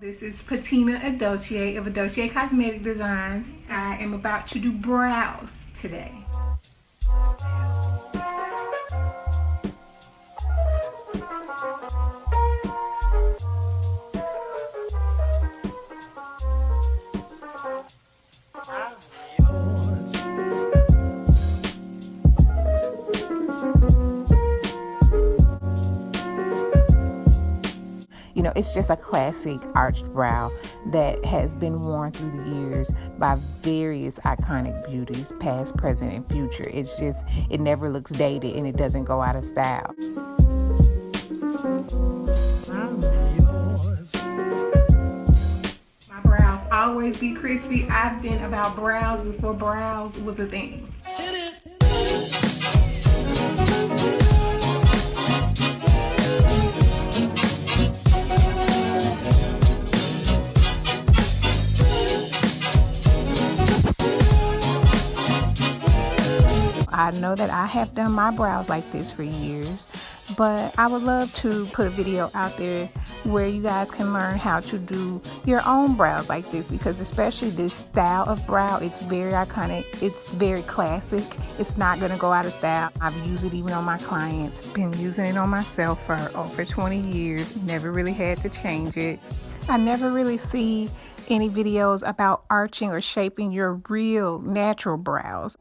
This is Patina Edochié of Edochié Cosmetic Designs. I am about to do brows today. You know, it's just a classic arched brow that has been worn through the years by various iconic beauties, past, present, and future. It's just, it never looks dated and it doesn't go out of style. My brows always be crispy. I've been about brows before brows was a thing. I know that I have done my brows like this for years, but I would love to put a video out there where you guys can learn how to do your own brows like this, because especially this style of brow, it's very iconic, it's very classic, it's not going to go out of style. I've used it even on my clients, been using it on myself for over 20 years, never really had to change it. I never really see any videos about arching or shaping your real natural brows.